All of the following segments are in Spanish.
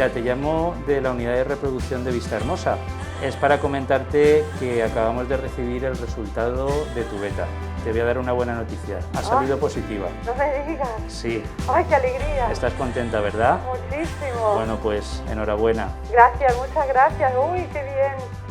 Mira, te llamo de la unidad de reproducción de Vistahermosa. Es para comentarte que acabamos de recibir el resultado de tu beta. Te voy a dar una buena noticia. Ha salido positiva. No me digas. Sí. ¡Ay, qué alegría! Estás contenta, ¿verdad? Muchísimo. Bueno, pues enhorabuena. Gracias, muchas gracias. Uy, qué bien.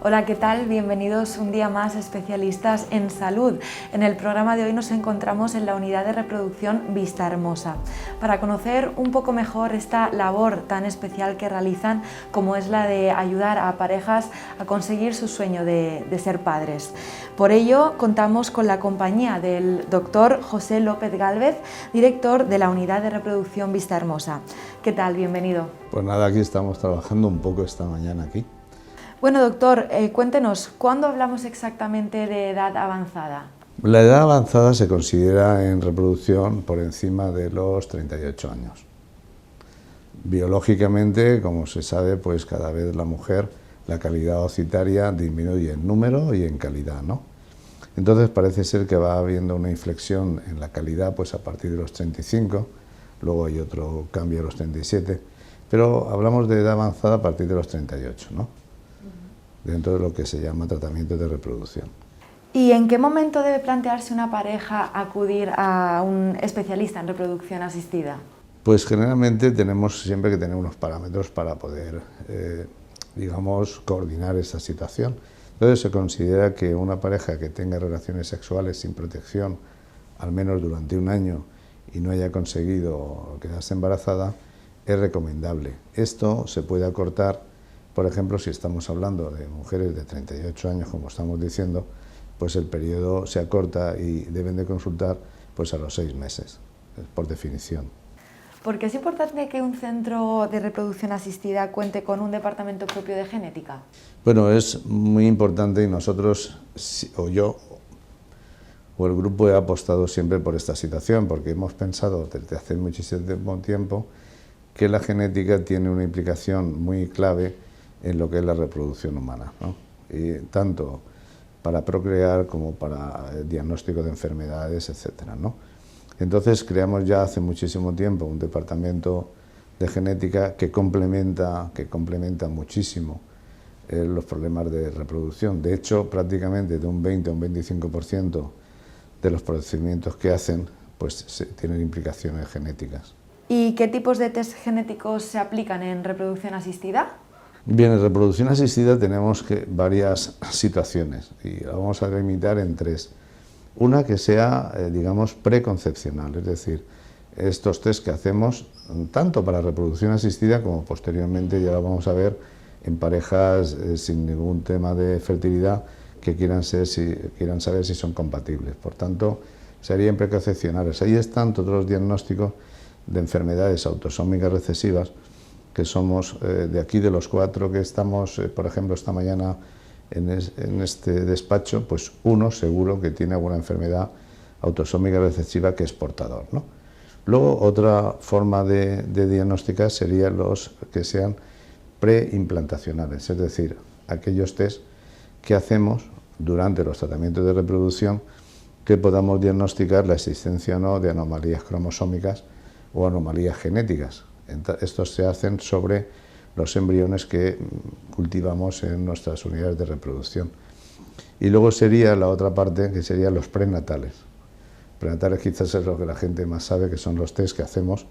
Hola, ¿qué tal? Bienvenidos un día más a Especialistas en Salud. En el programa de hoy nos encontramos en la unidad de reproducción Vistahermosa para conocer un poco mejor esta labor tan especial que realizan, como es la de ayudar a parejas a conseguir su sueño de ser padres. Por ello, contamos con la compañía del doctor José López Gálvez, director de la unidad de reproducción Vistahermosa. ¿Qué tal? Bienvenido. Pues nada, aquí estamos trabajando un poco esta mañana aquí. Bueno, doctor, cuéntenos, ¿cuándo hablamos exactamente de edad avanzada? La edad avanzada se considera en reproducción por encima de los 38 años. Biológicamente, como se sabe, pues cada vez la mujer, la calidad ovocitaria disminuye en número y en calidad, ¿no? Entonces parece ser que va habiendo una inflexión en la calidad pues a partir de los 35, luego hay otro cambio a los 37, pero hablamos de edad avanzada a partir de los 38, ¿no? Dentro de lo que se llama tratamiento de reproducción. ¿Y en qué momento debe plantearse una pareja acudir a un especialista en reproducción asistida? Pues generalmente tenemos siempre que tener unos parámetros para poder, digamos, coordinar esta situación. Entonces se considera que una pareja que tenga relaciones sexuales sin protección, al menos durante un año, y no haya conseguido quedarse embarazada, es recomendable. Esto se puede acortar. Por ejemplo, si estamos hablando de mujeres de 38 años, como estamos diciendo, pues el periodo se acorta y deben de consultar pues a los 6 meses, por definición. ¿Por qué es importante que un centro de reproducción asistida cuente con un departamento propio de genética? Bueno, es muy importante y nosotros, o yo, o el grupo, he apostado siempre por esta situación, porque hemos pensado desde hace muchísimo tiempo que la genética tiene una implicación muy clave en lo que es la reproducción humana, ¿no? Y tanto para procrear como para el diagnóstico de enfermedades, etcétera, ¿no? Entonces creamos ya hace muchísimo tiempo un departamento de genética que complementa muchísimo los problemas de reproducción. De hecho, prácticamente de un 20 a un 25% de los procedimientos que hacen pues tienen implicaciones genéticas. ¿Y qué tipos de test genéticos se aplican en reproducción asistida? Bien, en reproducción asistida tenemos varias situaciones y la vamos a delimitar en 3. Una que sea, digamos, preconcepcional, es decir, estos test que hacemos tanto para reproducción asistida como posteriormente ya lo vamos a ver en parejas sin ningún tema de fertilidad que quieran saber si son compatibles. Por tanto, serían preconcepcionales. Ahí están todos los diagnósticos de enfermedades autosómicas recesivas, que somos de aquí, de los 4 que estamos, por ejemplo, esta mañana en este despacho, pues uno seguro que tiene alguna enfermedad autosómica recesiva que es portador, ¿no? Luego, otra forma de diagnosticar sería los que sean preimplantacionales, es decir, aquellos test que hacemos durante los tratamientos de reproducción que podamos diagnosticar la existencia o no de anomalías cromosómicas o anomalías genéticas. Estos se hacen sobre los embriones que cultivamos en nuestras unidades de reproducción. Y luego sería la otra parte, que serían los prenatales. Prenatales quizás es lo que la gente más sabe, que son los test que hacemos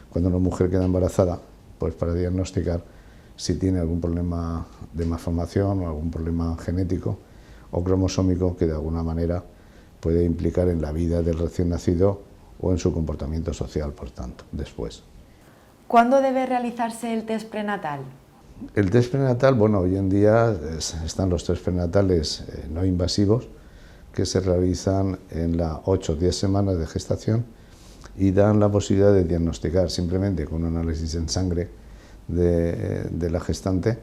cuando una mujer queda embarazada, pues para diagnosticar si tiene algún problema de malformación o algún problema genético o cromosómico que de alguna manera puede implicar en la vida del recién nacido o en su comportamiento social, por tanto, después. ¿Cuándo debe realizarse el test prenatal? El test prenatal, bueno, hoy en día están los test prenatales no invasivos que se realizan en las 8 o 10 semanas de gestación y dan la posibilidad de diagnosticar simplemente con un análisis en sangre de la gestante,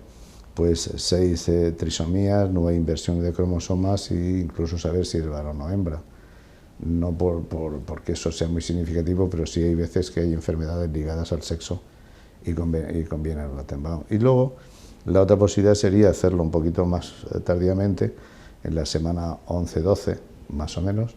pues 6 trisomías, 9 inversiones de cromosomas e incluso saber si es varón o hembra. No porque eso sea muy significativo, pero sí hay veces que hay enfermedades ligadas al sexo y conviene el Rottenbaum. Y luego la otra posibilidad sería hacerlo un poquito más tardíamente, en la semana 11-12 más o menos,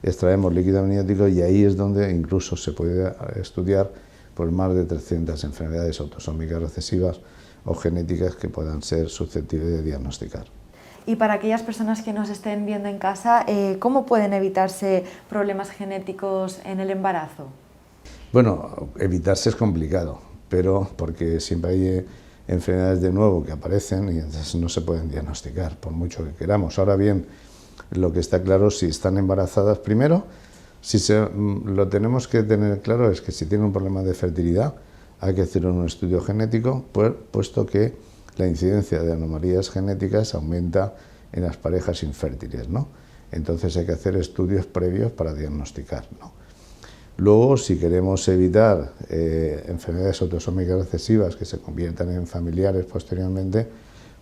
extraemos líquido amniótico y ahí es donde incluso se puede estudiar por más de 300 enfermedades autosómicas recesivas o genéticas que puedan ser susceptibles de diagnosticar. Y para aquellas personas que nos estén viendo en casa, ¿cómo pueden evitarse problemas genéticos en el embarazo? Bueno, evitarse es complicado, pero porque siempre hay enfermedades de nuevo que aparecen y entonces no se pueden diagnosticar, por mucho que queramos. Ahora bien, lo que está claro, si están embarazadas, primero, lo tenemos que tener claro es que si tienen un problema de fertilidad, hay que hacer un estudio genético, puesto que la incidencia de anomalías genéticas aumenta en las parejas infértiles, ¿no? Entonces hay que hacer estudios previos para diagnosticar, ¿no? Luego, si queremos evitar enfermedades autosómicas recesivas que se conviertan en familiares posteriormente,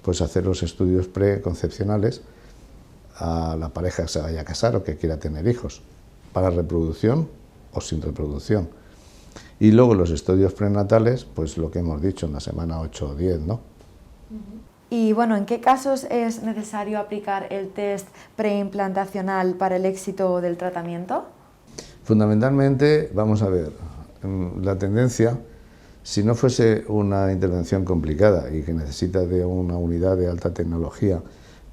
pues hacer los estudios preconcepcionales a la pareja que se vaya a casar o que quiera tener hijos, para reproducción o sin reproducción. Y luego los estudios prenatales, pues lo que hemos dicho en la semana 8 o 10, ¿no? Y bueno, ¿en qué casos es necesario aplicar el test preimplantacional para el éxito del tratamiento? Fundamentalmente, vamos a ver, la tendencia, si no fuese una intervención complicada y que necesita de una unidad de alta tecnología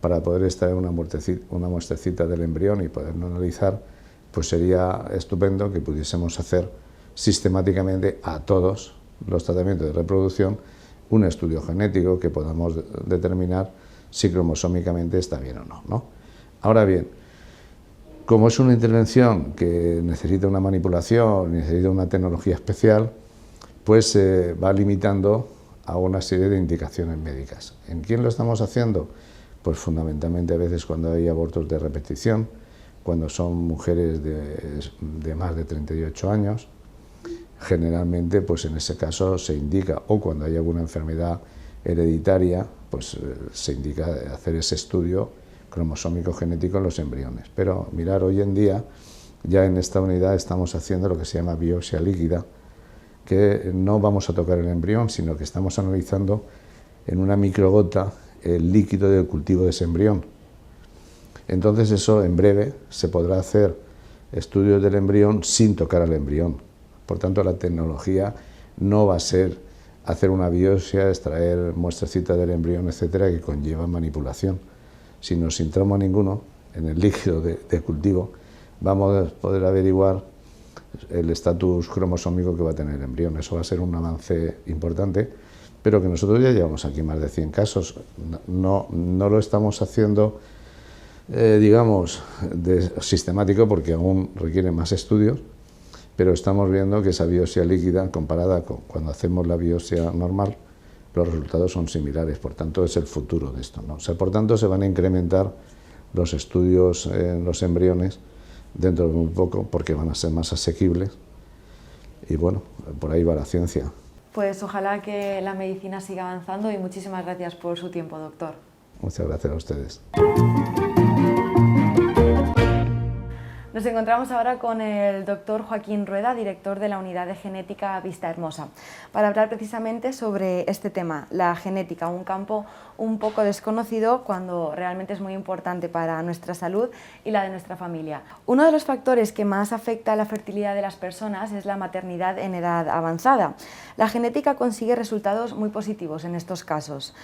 para poder extraer una muestrecita del embrión y poderlo analizar, pues sería estupendo que pudiésemos hacer sistemáticamente a todos los tratamientos de reproducción un estudio genético que podamos determinar si cromosómicamente está bien o no, ¿no? Ahora bien, como es una intervención que necesita una manipulación, necesita una tecnología especial, pues se va limitando a una serie de indicaciones médicas. ¿En quién lo estamos haciendo? Pues fundamentalmente a veces cuando hay abortos de repetición, cuando son mujeres de más de 38 años, generalmente pues en ese caso se indica, o cuando hay alguna enfermedad hereditaria, pues se indica hacer ese estudio cromosómico genético en los embriones. Pero mirar, hoy en día ya en esta unidad estamos haciendo lo que se llama biopsia líquida, que no vamos a tocar el embrión, sino que estamos analizando en una microgota el líquido del cultivo de ese embrión. Entonces eso en breve se podrá hacer estudios del embrión sin tocar al embrión. Por tanto, la tecnología no va a ser hacer una biopsia, extraer muestrecitas del embrión, etcétera, que conlleva manipulación, sino sin trauma ninguno, en el líquido de cultivo, vamos a poder averiguar el estatus cromosómico que va a tener el embrión. Eso va a ser un avance importante, pero que nosotros ya llevamos aquí más de 100 casos. No lo estamos haciendo, digamos, sistemático, porque aún requiere más estudios, pero estamos viendo que esa biopsia líquida, comparada con cuando hacemos la biopsia normal, los resultados son similares. Por tanto, es el futuro de esto, ¿no? O sea, por tanto, se van a incrementar los estudios en los embriones dentro de muy poco, porque van a ser más asequibles, y bueno, por ahí va la ciencia. Pues ojalá que la medicina siga avanzando y muchísimas gracias por su tiempo, doctor. Muchas gracias a ustedes. Nos encontramos ahora con el doctor Joaquín Rueda, director de la Unidad de Genética Vista Hermosa, para hablar precisamente sobre este tema, la genética, un campo un poco desconocido cuando realmente es muy importante para nuestra salud y la de nuestra familia. Uno de los factores que más afecta a la fertilidad de las personas es la maternidad en edad avanzada. La genética consigue resultados muy positivos en estos casos.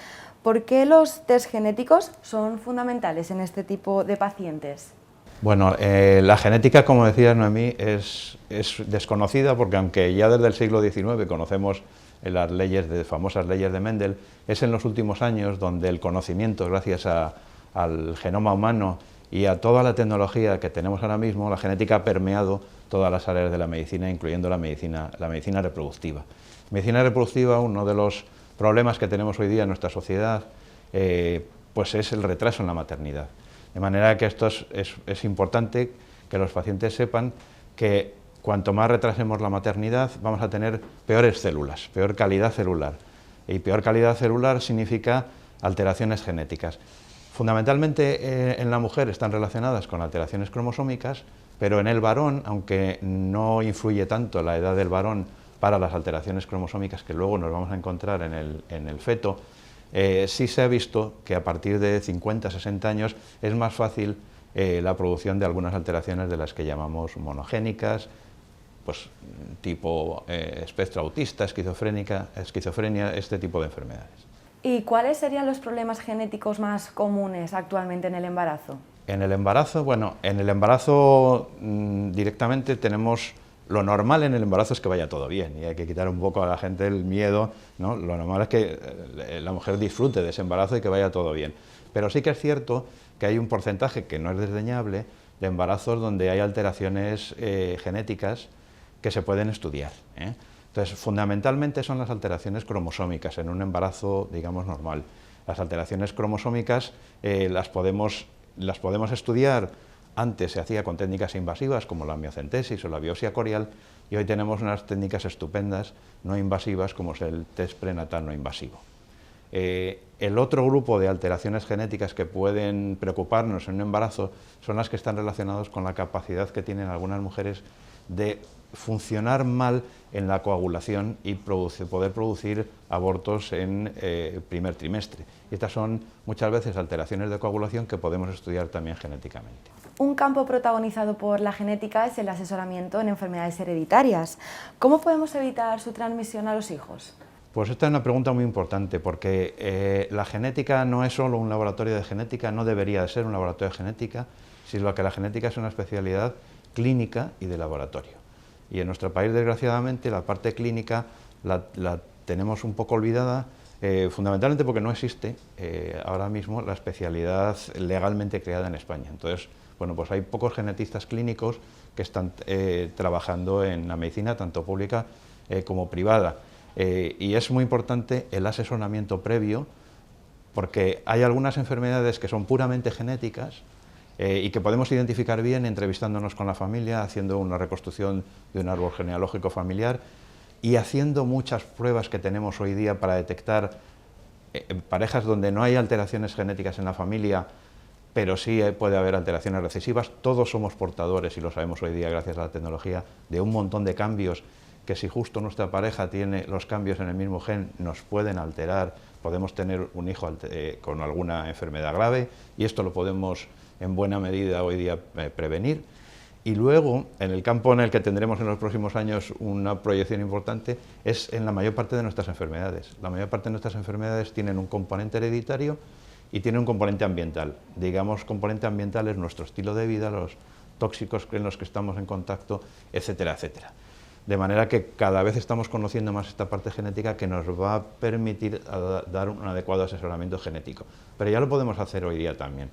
¿Por qué los test genéticos son fundamentales en este tipo de pacientes? Bueno, la genética, como decía Noemí, es desconocida, porque aunque ya desde el siglo XIX conocemos las famosas leyes de Mendel, es en los últimos años donde el conocimiento, gracias al genoma humano y a toda la tecnología que tenemos ahora mismo, la genética ha permeado todas las áreas de la medicina, incluyendo la medicina reproductiva. Medicina reproductiva, uno de los problemas que tenemos hoy día en nuestra sociedad, pues es el retraso en la maternidad. De manera que esto es importante que los pacientes sepan que cuanto más retrasemos la maternidad, vamos a tener peores células, peor calidad celular. Y peor calidad celular significa alteraciones genéticas. Fundamentalmente en la mujer están relacionadas con alteraciones cromosómicas, pero en el varón, aunque no influye tanto la edad del varón para las alteraciones cromosómicas que luego nos vamos a encontrar en el feto, sí se ha visto que a partir de 50-60 años es más fácil la producción de algunas alteraciones de las que llamamos monogénicas, pues tipo espectro autista, esquizofrenia, este tipo de enfermedades. ¿Y cuáles serían los problemas genéticos más comunes actualmente en el embarazo? En el embarazo, bueno, en el embarazo directamente tenemos... Lo normal en el embarazo es que vaya todo bien y hay que quitar un poco a la gente el miedo, ¿no? Lo normal es que la mujer disfrute de ese embarazo y que vaya todo bien. Pero sí que es cierto que hay un porcentaje que no es desdeñable de embarazos donde hay alteraciones genéticas que se pueden estudiar, ¿eh? Entonces, fundamentalmente son las alteraciones cromosómicas en un embarazo, digamos, normal. Las alteraciones cromosómicas las podemos estudiar. Antes se hacía con técnicas invasivas como la miocentesis o la biopsia corial y hoy tenemos unas técnicas estupendas no invasivas como es el test prenatal no invasivo. El otro grupo de alteraciones genéticas que pueden preocuparnos en un embarazo son las que están relacionadas con la capacidad que tienen algunas mujeres de funcionar mal en la coagulación y poder producir abortos en el primer trimestre. Y estas son muchas veces alteraciones de coagulación que podemos estudiar también genéticamente. Un campo protagonizado por la genética es el asesoramiento en enfermedades hereditarias. ¿Cómo podemos evitar su transmisión a los hijos? Pues esta es una pregunta muy importante porque la genética no es solo un laboratorio de genética, no debería de ser un laboratorio de genética, sino que la genética es una especialidad clínica y de laboratorio. Y en nuestro país, desgraciadamente, la parte clínica la tenemos un poco olvidada, fundamentalmente porque no existe ahora mismo la especialidad legalmente creada en España. Entonces, bueno, pues hay pocos genetistas clínicos que están trabajando en la medicina, tanto pública como privada. Y es muy importante el asesoramiento previo, porque hay algunas enfermedades que son puramente genéticas y que podemos identificar bien entrevistándonos con la familia, haciendo una reconstrucción de un árbol genealógico familiar y haciendo muchas pruebas que tenemos hoy día para detectar parejas donde no hay alteraciones genéticas en la familia, pero sí puede haber alteraciones recesivas. Todos somos portadores, y lo sabemos hoy día gracias a la tecnología, de un montón de cambios que si justo nuestra pareja tiene los cambios en el mismo gen nos pueden alterar, podemos tener un hijo con alguna enfermedad grave y esto lo podemos en buena medida hoy día prevenir. Y luego, en el campo en el que tendremos en los próximos años una proyección importante es en la mayor parte de nuestras enfermedades. La mayor parte de nuestras enfermedades tienen un componente hereditario y tienen un componente ambiental. Digamos, componente ambiental es nuestro estilo de vida, los tóxicos en los que estamos en contacto, etcétera, etcétera. De manera que cada vez estamos conociendo más esta parte genética que nos va a permitir dar un adecuado asesoramiento genético. Pero ya lo podemos hacer hoy día también.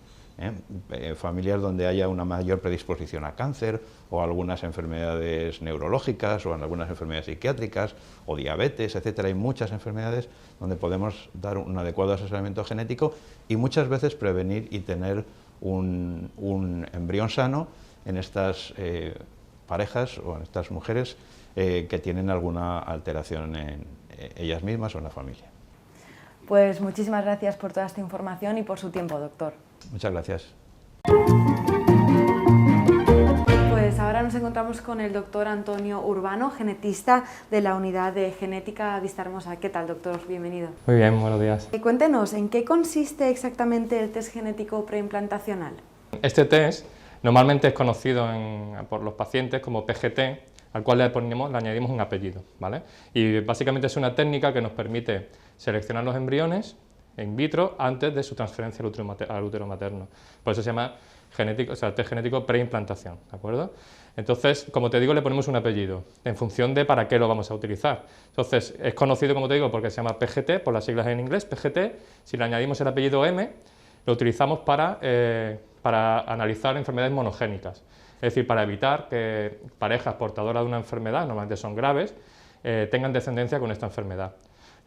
Familias donde haya una mayor predisposición a cáncer o algunas enfermedades neurológicas o algunas enfermedades psiquiátricas o diabetes, etcétera. Hay muchas enfermedades donde podemos dar un adecuado asesoramiento genético y muchas veces prevenir y tener un embrión sano en estas parejas o en estas mujeres que tienen alguna alteración en ellas mismas o en la familia. Pues muchísimas gracias por toda esta información y por su tiempo, doctor. Muchas gracias. Pues ahora nos encontramos con el doctor Antonio Urbano, genetista de la Unidad de Genética Vista Hermosa. ¿Qué tal, doctor? Bienvenido. Muy bien, buenos días. Cuéntenos, ¿en qué consiste exactamente el test genético preimplantacional? Este test normalmente es conocido por los pacientes como PGT, al cual le añadimos un apellido, ¿vale? Y básicamente es una técnica que nos permite seleccionar los embriones in vitro antes de su transferencia al útero materno. Por eso se llama test genético preimplantación, ¿de acuerdo? Entonces, como te digo, le ponemos un apellido en función de para qué lo vamos a utilizar. Entonces, es conocido, como te digo, porque se llama PGT, por las siglas en inglés, PGT. Si le añadimos el apellido M, lo utilizamos para analizar enfermedades monogénicas. Es decir, para evitar que parejas portadoras de una enfermedad, normalmente son graves, tengan descendencia con esta enfermedad.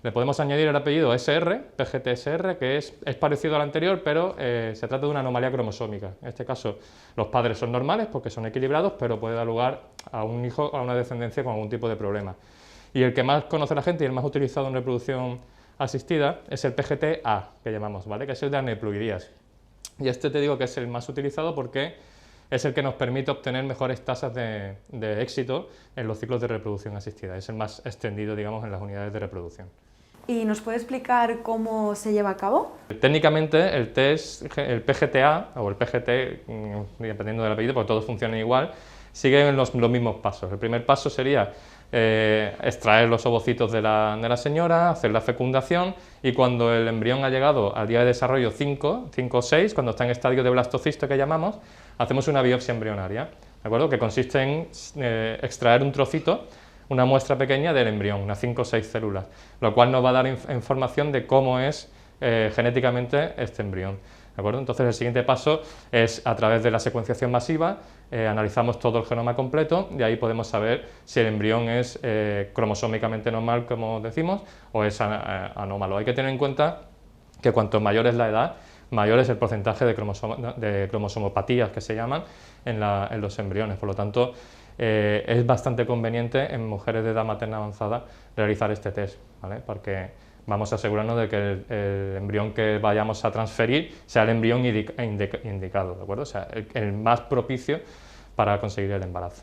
Le podemos añadir el apellido SR, PGT-SR, que es parecido al anterior, pero se trata de una anomalía cromosómica. En este caso, los padres son normales porque son equilibrados, pero puede dar lugar a un hijo, a una descendencia con algún tipo de problema. Y el que más conoce la gente y el más utilizado en reproducción asistida es el PGT-A, que llamamos, ¿vale? Que es el de aneuploidías. Y este te digo que es el más utilizado porque es el que nos permite obtener mejores tasas de éxito en los ciclos de reproducción asistida. Es el más extendido, digamos, en las unidades de reproducción. ¿Y nos puede explicar cómo se lleva a cabo? Técnicamente, el test, el PGTA o el PGT, dependiendo del apellido, porque todos funcionan igual, siguen los mismos pasos. El primer paso sería extraer los ovocitos de la señora, hacer la fecundación, y cuando el embrión ha llegado al día de desarrollo 5 o 6, cuando está en estadio de blastocisto que llamamos, hacemos una biopsia embrionaria, ¿de acuerdo? Que consiste en extraer un trocito, una muestra pequeña del embrión, unas 5 o 6 células, lo cual nos va a dar información de cómo es genéticamente este embrión. ¿De acuerdo? Entonces el siguiente paso es, a través de la secuenciación masiva, analizamos todo el genoma completo y ahí podemos saber si el embrión es cromosómicamente normal, como decimos, o es anómalo. Hay que tener en cuenta que cuanto mayor es la edad, mayor es el porcentaje de cromosomopatías, que se llaman, en los embriones. Por lo tanto, es bastante conveniente en mujeres de edad materna avanzada realizar este test, ¿vale? Porque vamos a asegurarnos de que el embrión que vayamos a transferir sea el embrión indicado, ¿de acuerdo? O sea, el más propicio para conseguir el embarazo.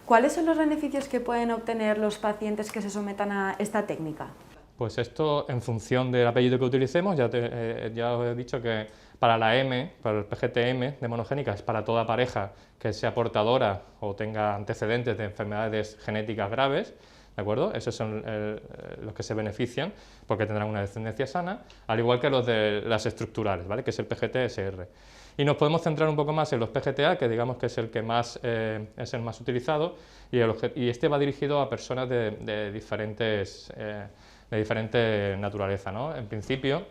¿Cuáles son los beneficios que pueden obtener los pacientes que se sometan a esta técnica? Pues esto, en función del apellido que utilicemos, ya os he dicho que para la M, para el PGT-M de monogénica, es para toda pareja que sea portadora o tenga antecedentes de enfermedades genéticas graves, ¿de acuerdo? Esos son los que se benefician porque tendrán una descendencia sana, al igual que los de las estructurales, ¿vale? Que es el PGT-SR. Y nos podemos centrar un poco más en los PGTA, que digamos que es el que más, es el más utilizado, y este va dirigido a personas de diferente naturaleza, ¿no? En principio,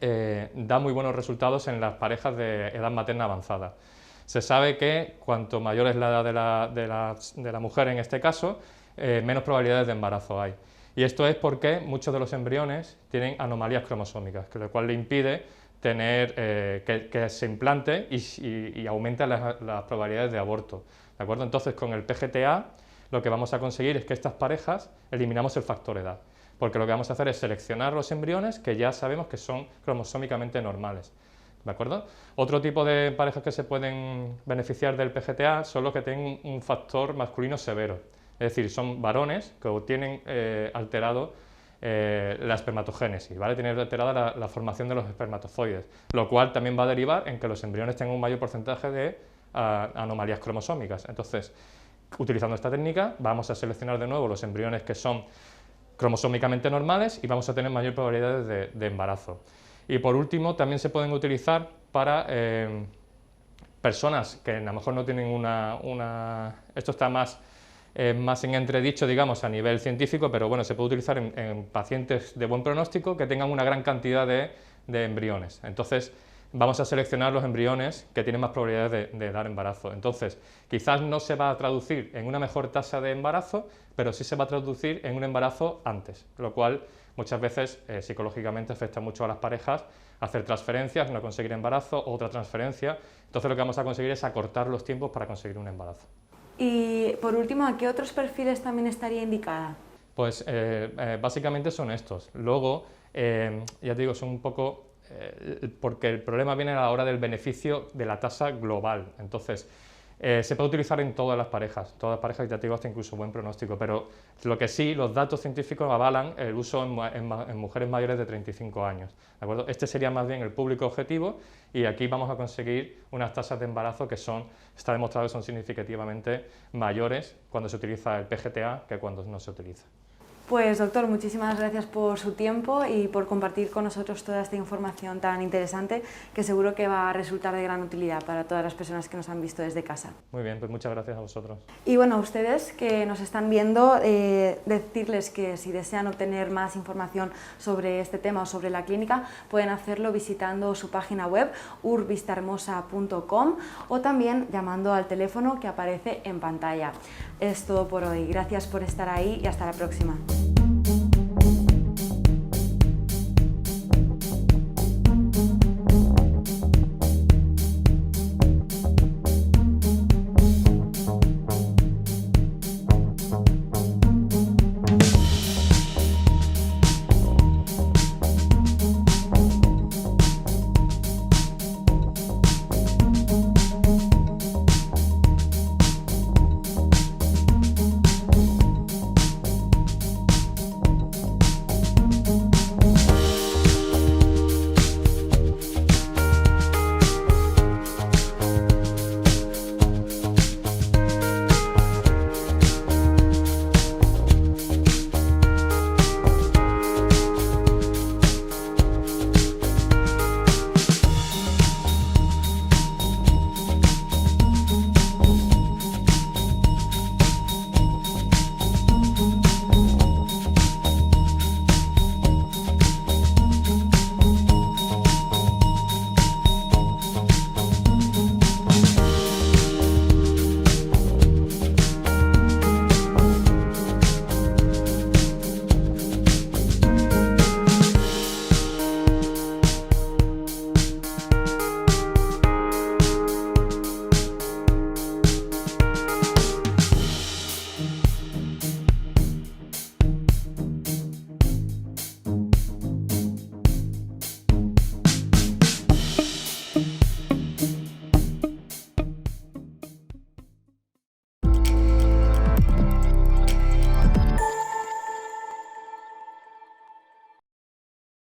da muy buenos resultados en las parejas de edad materna avanzada. Se sabe que cuanto mayor es la edad de la mujer en este caso, menos probabilidades de embarazo hay. Y esto es porque muchos de los embriones tienen anomalías cromosómicas, lo cual le impide tener, que se implante y aumenta las probabilidades de aborto, ¿de acuerdo? Entonces, con el PGTA lo que vamos a conseguir es que estas parejas eliminamos el factor edad, porque lo que vamos a hacer es seleccionar los embriones que ya sabemos que son cromosómicamente normales, ¿de acuerdo? Otro tipo de parejas que se pueden beneficiar del PGTA son los que tienen un factor masculino severo, es decir, son varones que tienen alterado la espermatogénesis, ¿vale? Tienen alterada la formación de los espermatozoides, lo cual también va a derivar en que los embriones tengan un mayor porcentaje de anomalías cromosómicas. Entonces, utilizando esta técnica, vamos a seleccionar de nuevo los embriones que son cromosómicamente normales y vamos a tener mayor probabilidad de embarazo. Y por último, también se pueden utilizar para personas que a lo mejor no tienen esto está más en entredicho, digamos, a nivel científico, pero bueno, se puede utilizar en pacientes de buen pronóstico que tengan una gran cantidad de embriones. Entonces, vamos a seleccionar los embriones que tienen más probabilidades de dar embarazo. Entonces, quizás no se va a traducir en una mejor tasa de embarazo, pero sí se va a traducir en un embarazo antes, lo cual muchas veces psicológicamente afecta mucho a las parejas hacer transferencias, no conseguir embarazo, otra transferencia. Entonces, lo que vamos a conseguir es acortar los tiempos para conseguir un embarazo. Y por último, ¿a qué otros perfiles también estaría indicada? Pues básicamente son estos. Luego, ya te digo, son un poco porque el problema viene a la hora del beneficio de la tasa global. Entonces, se puede utilizar en todas las parejas ya te digo, hasta incluso buen pronóstico, pero lo que sí, los datos científicos avalan el uso en mujeres mayores de 35 años, ¿de acuerdo? Este sería más bien el público objetivo y aquí vamos a conseguir unas tasas de embarazo que está demostrado que son significativamente mayores cuando se utiliza el PGTA que cuando no se utiliza. Pues doctor, muchísimas gracias por su tiempo y por compartir con nosotros toda esta información tan interesante que seguro que va a resultar de gran utilidad para todas las personas que nos han visto desde casa. Muy bien, pues muchas gracias a vosotros. Y bueno, a ustedes que nos están viendo, decirles que si desean obtener más información sobre este tema o sobre la clínica, pueden hacerlo visitando su página web urvistahermosa.com o también llamando al teléfono que aparece en pantalla. Es todo por hoy, gracias por estar ahí y hasta la próxima.